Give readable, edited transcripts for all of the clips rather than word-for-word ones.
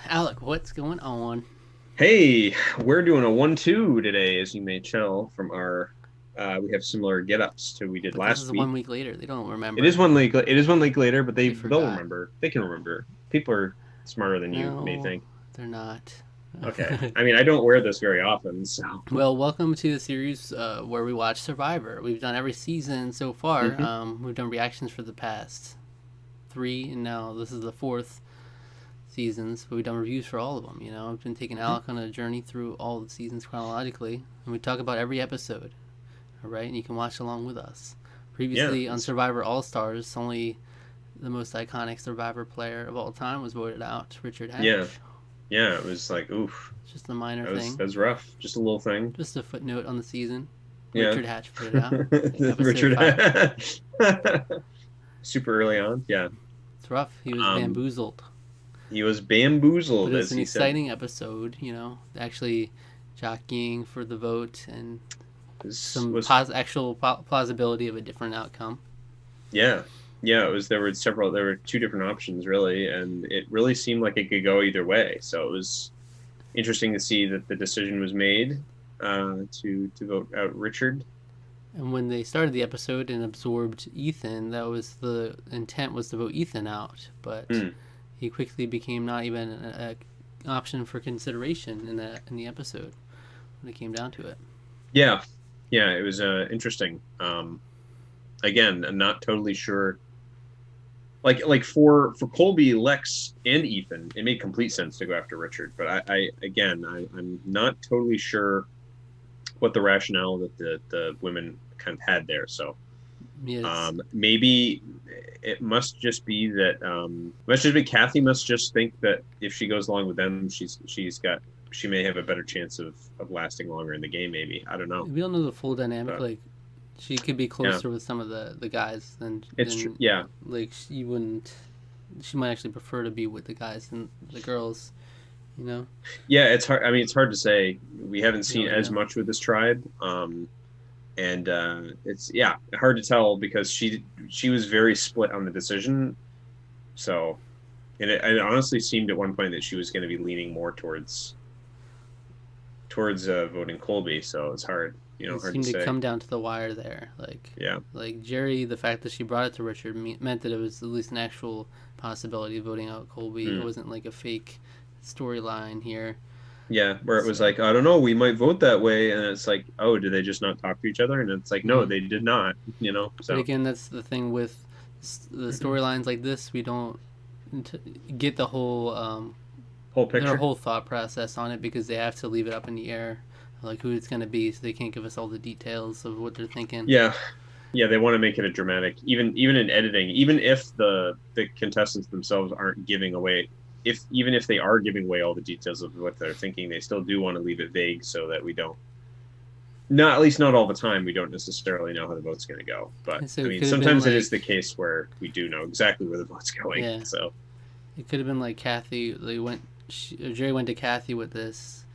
Alec, what's going on? Hey, we're doing a 1-2 today, as you may tell from our. We have similar get-ups to we did But this last is 1 week. week later. They don't It is remember. one week. It is 1 week later, but They they'll forgot. remember. They can remember. People are smarter than you may No, think. they're not. Okay, I mean I don't wear this very often, so. Well, welcome to the series where we watch Survivor. We've done every season so far. Hmm. We've done reactions for the past three, and now this is the fourth seasons. But we've done reviews for all of them. I've been taking Hmm. Alec on a journey through all the seasons chronologically, and we talk about every episode. All right, and you can watch along with us. Yeah, Previously on Survivor All Stars, only the most iconic Survivor player of all time was voted out, Richard yeah, Hatch. yeah. It was like, oof, It's just a minor that thing, was rough. Just a little thing. just a footnote on the season. Yeah, Richard Hatch voted out, episode Richard. 5. Super early on. Yeah. It's rough. He was Um, bamboozled, he was but bamboozled, it was as an he said. exciting episode. Actually jockeying for the vote and some Was actual plausibility of a different outcome. Yeah. Yeah, it was there were two different options really, and it really seemed like it could go either way. So it was interesting to see that the decision was made to vote out Richard. And when they started the episode and absorbed Ethan, that was the intent was to vote Ethan out, but Hmm. he quickly became not even an option for consideration in the episode when it came down to it. Yeah. Yeah, it was interesting. Again, I'm not totally sure. Like for Colby, Lex, and Ethan, it made complete sense to go after Richard. But I'm not totally sure what the rationale that the women kind of had there. So Yes, maybe it must just be that Kathy must just think that if she goes along with them, she may have a better chance of lasting longer in the game. Maybe I don't know, we don't know the full dynamic. but Like she could be yeah, closer with some of the guys it's true. than Yeah, like she wouldn't. She might actually prefer to be with the guys than the girls. You know, yeah, it's hard. I mean, it's hard to say. We haven't we seen don't really as know. much with this tribe, and it's hard to tell because she was very split on the decision. So, and it honestly seemed at one point that she was going to be leaning more towards voting Colby. So it's hard, It hard to seemed to say. come down to the wire there. Yeah. Like Jerry, the fact that she brought it to Richard meant that it was at least an actual possibility of voting out Colby. It Mm. wasn't like a fake storyline here. Yeah, where it was So, like, I don't know, we might vote that way, and it's like, oh, did they just not talk to each other? And it's like, no, mhm. they did not, But So again, that's the thing with the storylines like this. We don't get the whole whole their picture. whole thought process on it because they have to leave it up in the air, like who it's going to be. So they can't give us all the details of what they're thinking. Yeah, yeah, they want to make it a dramatic, even in editing, even if the contestants themselves aren't giving away, if even if they are giving away all the details of what they're thinking, they still do want to leave it vague so that we don't. Not at least not all the time. We don't necessarily know how the vote's going to go, but And so I it mean, could have been sometimes it is like, the case where we do know exactly where the vote's going. yeah, So it could have been like Kathy. Jerry went to Kathy with this,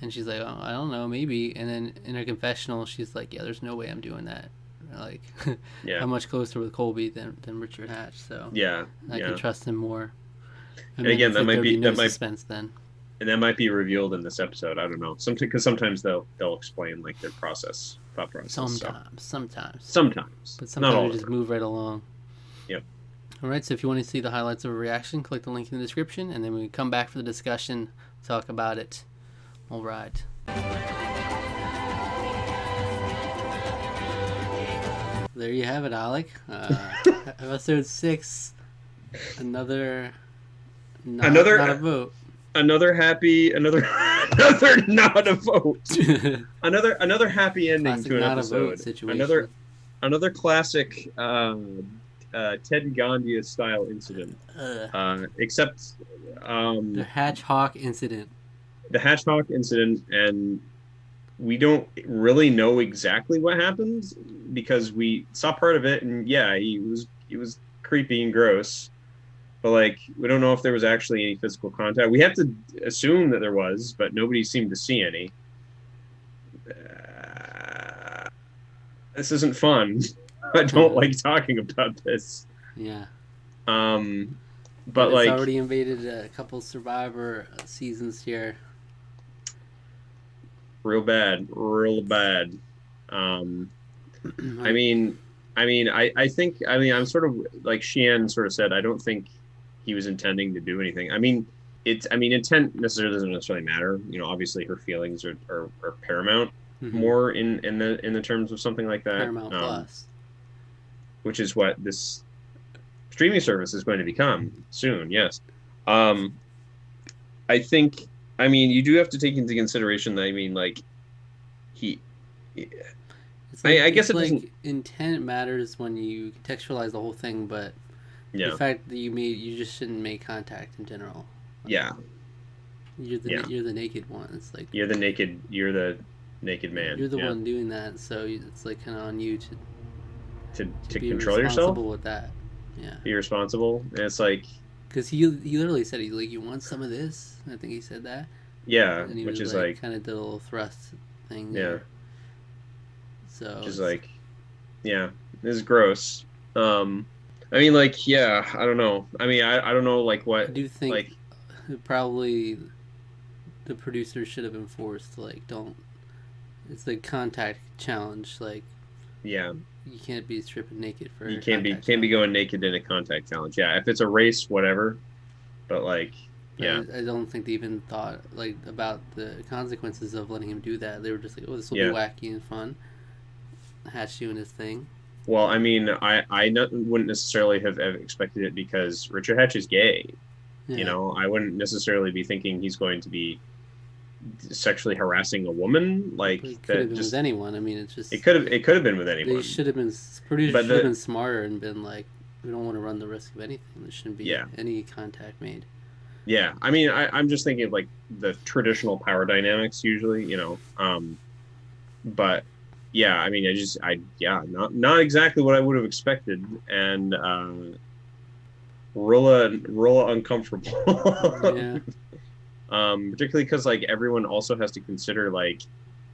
and she's like, oh, I don't know, maybe. And then in her confessional, she's like, yeah, there's no way I'm doing that. Like, yeah, I'm much closer with Colby than Richard Hatch, so yeah, I can yeah. trust him more. And And then again, it's that like might there'd be be no that might suspense then. and that might be revealed in this episode. I don't know. Because sometimes they'll explain like their thought process. So Sometimes, sometimes, but not sometimes we all the just time. move right along. Yep. All right, so if you want to see the highlights of a reaction, click the link in the description, and then when we come back for the discussion, talk about it. All right. There you have it, Alec. Episode 6. Another Another not a vote. another another not a vote. Another happy ending Classic to an not a vote episode. Another situation. another classic Ted Gandia style incident. Ugh. Except The um, Hatch Hawk incident. the Hatchhawk incident, and we don't really know exactly what happened because we saw part of it, and yeah, he was creepy and gross, but like we don't know if there was actually any physical contact. We have to assume that there was, but nobody seemed to see any. This isn't fun. I don't like talking about this. Yeah. Um, but but it's like already invaded a couple Survivor seasons here. real bad. Um, I Like, mean, I think, I'm sort of like Sheehan sort of said, I don't think he was intending to do anything. Intent necessarily doesn't necessarily matter. Obviously her feelings are paramount mm-hmm. more in the terms of something like that. Paramount Plus. Which is what this streaming service is going to become soon. Yes. Um, I think, you do have to take into consideration that, like he, I guess It's it doesn't. like intent matters when you contextualize the whole thing, but the Yeah. fact that you just shouldn't make contact in general. Like, Yeah. Yeah. you're the naked one. It's like You're the naked man. you're the Yeah. one doing that, so it's like kind of on you To to be control yourself, responsible with that. Yeah, be responsible. And it's like, because he literally said, he like, you want some of this? I think he said that, yeah, and he which was is like like, kind of did a little thrust thing yeah, there. So which is it's, like, yeah, this is gross. Um, like, yeah, I don't know. I don't know, like, I what, do think like, probably the producer should have enforced, like, don't, it's like contact challenge, like yeah, you can't be stripping naked for you a can't contact be challenge. going naked in a contact challenge. Yeah, if it's a race, whatever. But like, But yeah, I don't think they even thought like about the consequences of letting him do that. They were just like, "Oh, this will be yeah. wacky and fun." Hatch doing his thing. Well, wouldn't necessarily have expected it because Richard Hatch is gay. Yeah, I wouldn't necessarily be thinking he's going to be sexually harassing a woman like but it could have that. been with Just anyone. I mean, it's it just could have it could have been with they anyone. should have been, producers But should have been smarter and been like, we don't want to run the risk of anything. There shouldn't be yeah, any contact made. yeah. I'm just thinking of like the traditional power dynamics usually. But yeah, yeah, not exactly what I would have expected, and Rilla uncomfortable. Yeah, Particularly because like everyone also has to consider like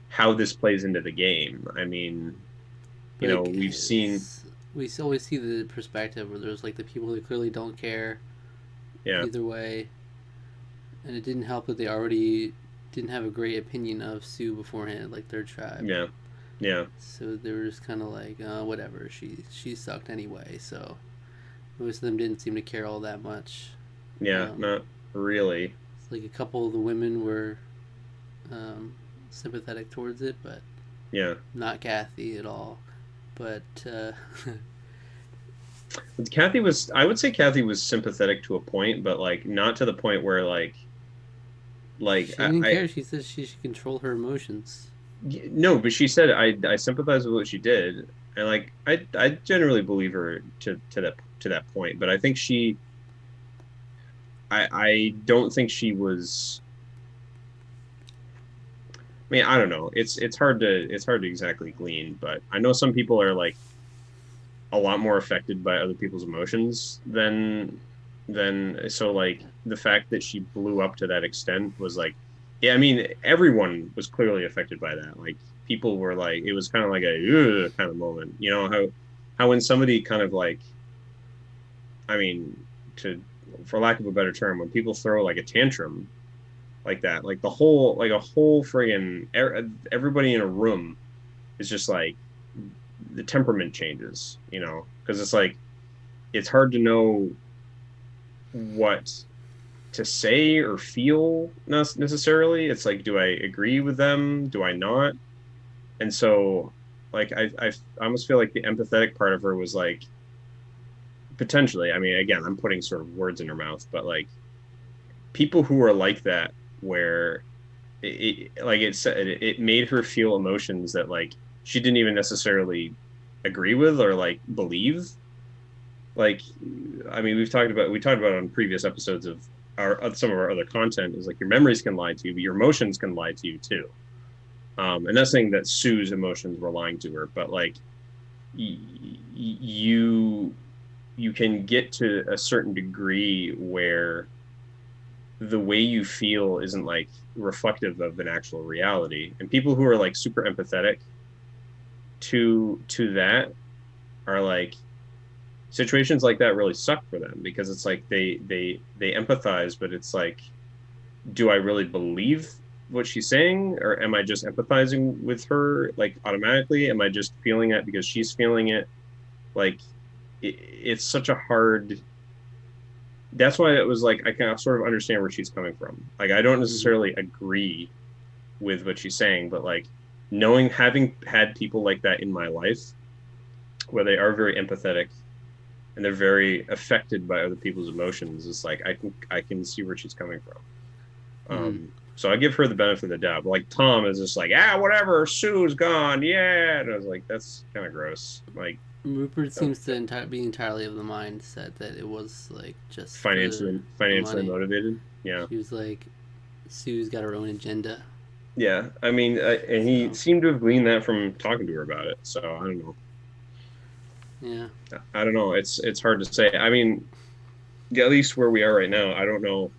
how this plays into the game. like We've seen, we always see the perspective where there's like the people who clearly don't care yeah, either way, and it didn't help that they already didn't have a great opinion of Sue beforehand, like their tribe. yeah, yeah, So they were just kind of like, whatever. She sucked anyway. So most of them didn't seem to care all that much. yeah, Um, not really, it's like a couple of the women were um, sympathetic towards it, but yeah. not Kathy at all. But But I would say Kathy was sympathetic to a point, but like not to the point where like she didn't care. She said she should control her emotions. no, but she said I sympathize with what she did, and like I generally believe her to that point, but I think I don't think she was. I don't know. It's hard to exactly glean, but I know some people are like a lot more affected by other people's emotions than so like the fact that she blew up to that extent was like, yeah, everyone was clearly affected by that. Like people were like, it was kind of like a kind of moment. How when somebody kind of like, to for lack of a better term, when people throw like a tantrum like that, like a whole friggin' everybody in a room is just like the temperament changes, because it's like it's hard to know what to say or feel necessarily. It's like, do I agree with them? Do I not? And so, like, I almost feel like the empathetic part of her was like potentially. Again, I'm putting sort of words in her mouth, but like people who are like that, where like it said, it made her feel emotions that like she didn't even necessarily agree with or like believe. Like, we talked about it on previous episodes of some of our other content, is like your memories can lie to you, but your emotions can lie to you too. And that's saying that Sue's emotions were lying to her, but like you can get to a certain degree where the way you feel isn't like reflective of an actual reality. And people who are like super empathetic to that are like situations like that really suck for them, because it's like they empathize, but it's like, do I really believe what she's saying, or am I just empathizing with her like automatically? Am I just feeling it because she's feeling it? Like it's such a hard. That's why it was like I can sort of understand where she's coming from. Like I don't necessarily agree with what she's saying, but like knowing, having had people like that in my life where they are very empathetic and they're very affected by other people's emotions, it's like I can see where she's coming from. So I give her the benefit of the doubt. But like Tom is just like, whatever, Sue's gone, yeah. And I was like, that's kind of gross. Like Rupert seems to be entirely of the mindset that it was like just financially motivated. Yeah. She was like, Sue's got her own agenda. Yeah, I mean, and he seemed to have gleaned that from talking to her about it. So I don't know. Yeah. I don't know. It's hard to say. I mean, at least where we are right now, I don't know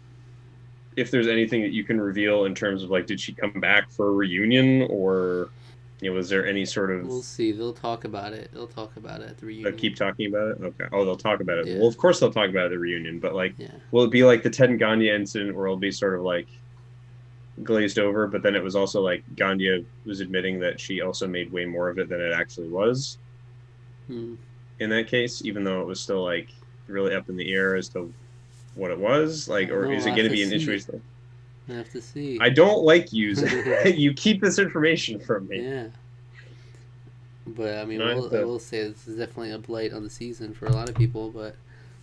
if there's anything that you can reveal in terms of like, did she come back for a reunion, or was there any sort of? We'll see. They'll talk about it. They'll talk about it at the reunion. They'll keep talking about it. Okay. Oh, they'll talk about it. Yeah. Well, of course they'll talk about it at the reunion. But like, will it be like the Ted and Gandhi incident, where it'll be sort of like glazed over, but then it was also like Gandia was admitting that she also made way more of it than it actually was in that case, even though it was still like really up in the air as to what it was like, or is it going to be an issue? I have to see. I don't like you. You keep this information from me. Yeah, but I mean, I will say this is definitely a blight on the season for a lot of people, but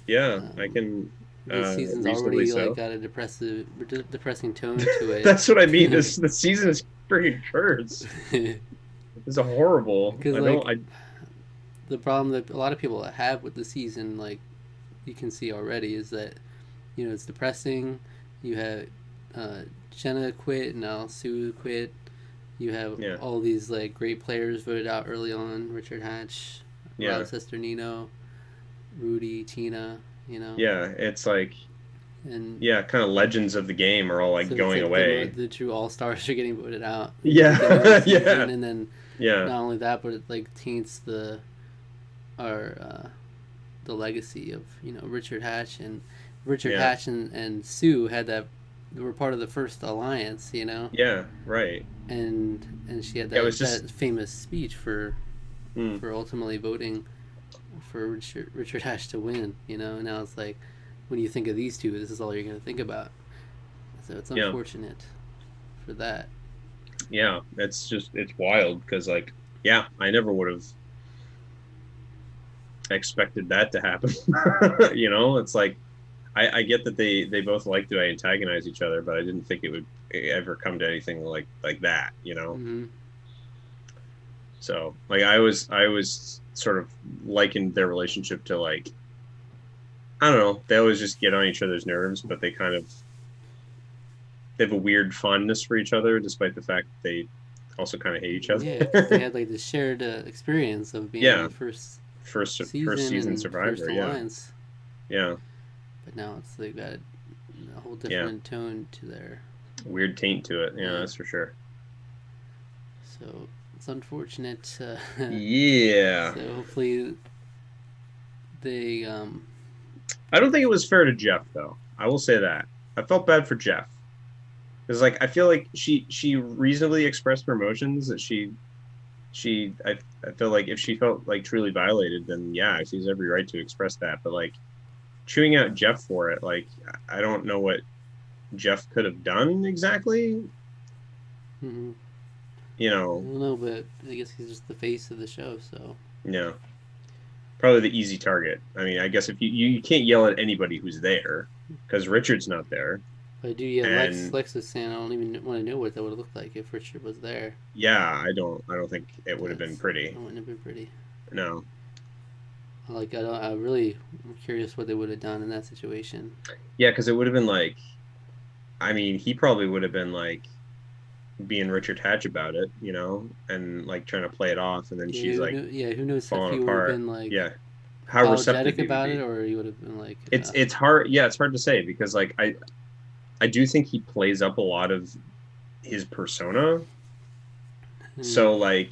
yeah, I can. This season's already like got a depressing tone to it. That's what I mean. The season is freaking cursed. It's a horrible. The problem that a lot of people have with the season, like you can see already, is that it's depressing. You have Jenna quit, and now Sue quit. You have all these like great players voted out early on: Richard Hatch, Rod Sesternino, Rudy, Tina. Yeah, it's like, and kind of legends of the game are all like going away. The true all stars are getting voted out. Yeah, and then not only that, but it like taints the legacy of Richard Hatch Hatch and Sue they were part of the first alliance. Yeah, right. And she had that famous speech for ultimately voting for Richard Hatch to win, and now it's like, when you think of these two, this is all you're going to think about. So it's unfortunate for that. Yeah, it's wild, because like, I never would have expected that to happen. It's like, I get that they both like to antagonize each other, but I didn't think it would ever come to anything like that, So like I was sort of likened their relationship to like, I don't know, they always just get on each other's nerves, but they have a weird fondness for each other, despite the fact that they also kind of hate each other. Yeah, they had like this shared experience of being the first season survivor. Yeah. But now they've got a whole different tone to their weird taint to it. Yeah, that's for sure. So it's unfortunate. Yeah. So hopefully they. I don't think it was fair to Jeff, though. I will say that I felt bad for Jeff, because like I feel like she reasonably expressed her emotions. That I feel like if she felt like truly violated, then she has every right to express that. But like chewing out Jeff for it, like I don't know what Jeff could have done exactly. Mm-hmm. I don't know, but I guess he's just the face of the show, so. Yeah. Probably the easy target. I mean, I guess if you can't yell at anybody who's there, because Richard's not there. But Lex was saying, I don't even want to know what that would have looked like if Richard was there. Yeah, I don't think it would have been pretty. It wouldn't have been pretty. No. Like, I'm really curious what they would have done in that situation. Yeah, because it would have been like, I mean, he probably would have been like being Richard Hatch about it, and like trying to play it off, and then she's like, who knows if he would have been like, how receptive about it, or he would have been like, it's hard. Yeah, it's hard to say, because like I do think he plays up a lot of his persona, so like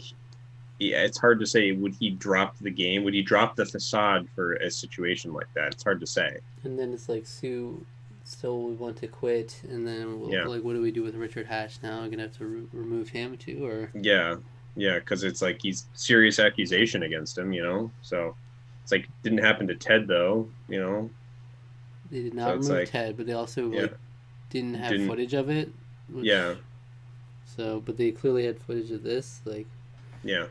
yeah, it's hard to say. Would he drop the game? Would he drop the facade for a situation like that? It's hard to say. And then it's like Sue still would want to quit, and then Yeah, like, what do we do with Richard Hatch now? We're gonna have to remove him too, or yeah, yeah. Because it's like he's serious accusation against him, So it's like didn't happen to Ted though. they did So not it's remove like Ted, but they also yeah, like didn't have didn't footage of it. Which, yeah, so, but they clearly had footage of this. Like, yeah.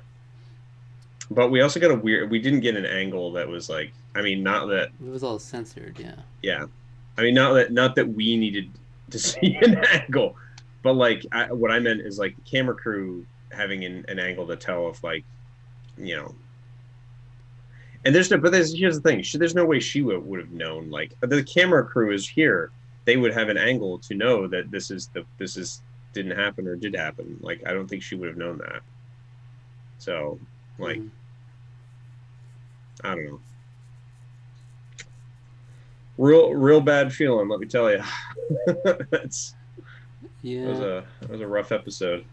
But we also got a weird. We didn't get an angle that was like. I mean, not that. it was all censored. Yeah. Yeah, I mean, not that we needed to see an angle, but like what I meant is like the camera crew having an angle to tell if like, you know. And here's the thing. There's no way she would have known. Like the camera crew is here. They would have an angle to know that this is didn't happen or did happen. Like I don't think she would have known that. So like, I don't know. Real bad feeling, let me tell you. That's Yeah. that was a rough episode.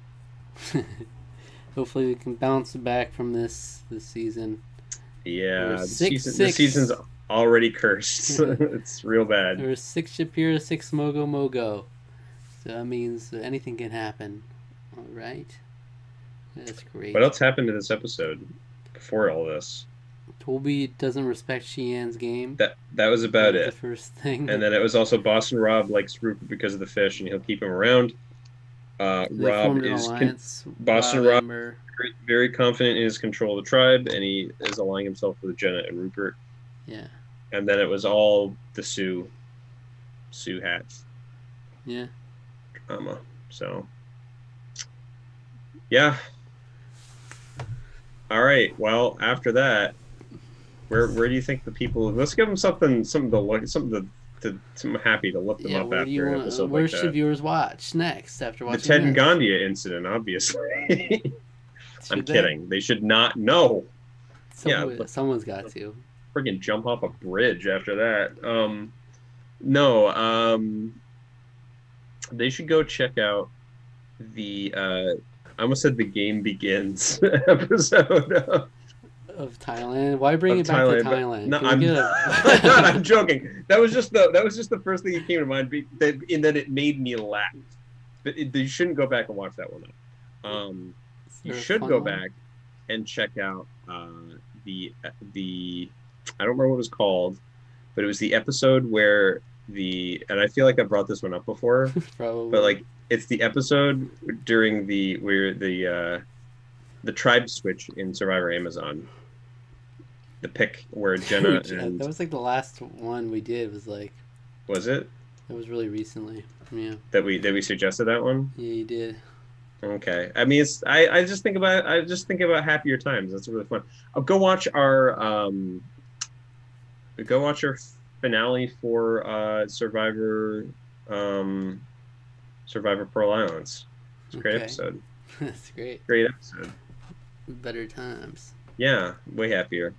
Hopefully we can bounce back from this season. Yeah, We're the season's already cursed. It's real bad. There was 6 Shapiro, 6 Mogo Mogo. So that means anything can happen. All right. That's great. What else happened to this episode before all this? Toby doesn't respect Sheehan's game. That was about That was it. the first thing. And then it was also Boston Rob likes Rupert because of the fish, and he'll keep him around. They Rob formed an is alliance. Boston Rob Amber. very confident in his control of the tribe, and he is aligning himself with Jenna and Rupert. Yeah. And then it was all the Sue hats Yeah. drama. So yeah. All right. Well, after that, where do you think the people? Let's give them something to look, something happy to lift them Yeah. up Where do you after an want? episode Where like should that. viewers watch next after The watching Ted and this? Gandia incident, obviously. I'm Should they? kidding. They should not. No. Someone's got to. Friggin' jump off a bridge after that. No. They should go check out the. I almost said the game begins episode Of Thailand. Why bring it back to Thailand? No, Can we get I'm joking. That was just the first thing that came to mind. In that it made me laugh. But you shouldn't go back and watch that one. You should go back and check out the I don't remember what it was called, but it was the episode where and I feel like I brought this one up before, Probably. but like it's the episode during where the tribe switch in Survivor Amazon. The pick where Jenna and that was like the last one we did. Was like. Was it? That was really recently. Yeah. That we suggested that one. Yeah, you did. Okay. I mean, I just think about happier times. That's really fun. Go watch our finale for Survivor Pearl Islands. It's a great episode. That's great. Great episode. Better times. Yeah, way happier.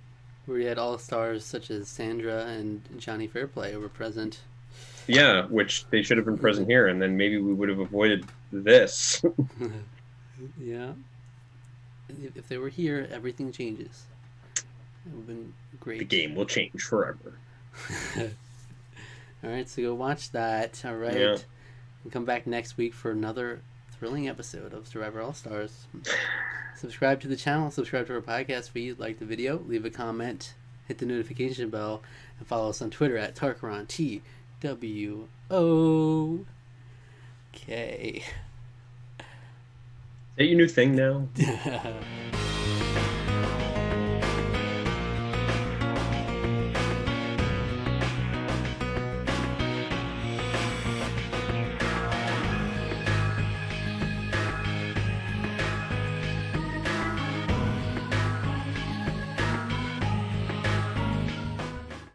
Where you had all stars such as Sandra and Johnny Fairplay were present. Yeah, which they should have been present here, and then maybe we would have avoided this. Yeah. If they were here, everything changes. It would have been great. The game will change forever. All right, so go watch that. All right. Yeah. And come back next week for another thrilling episode of Survivor All Stars. Subscribe to the channel, subscribe to our podcast feed, like the video, leave a comment, hit the notification bell, and follow us on Twitter at Tarqaron, TWO. Okay. Is that your new thing now?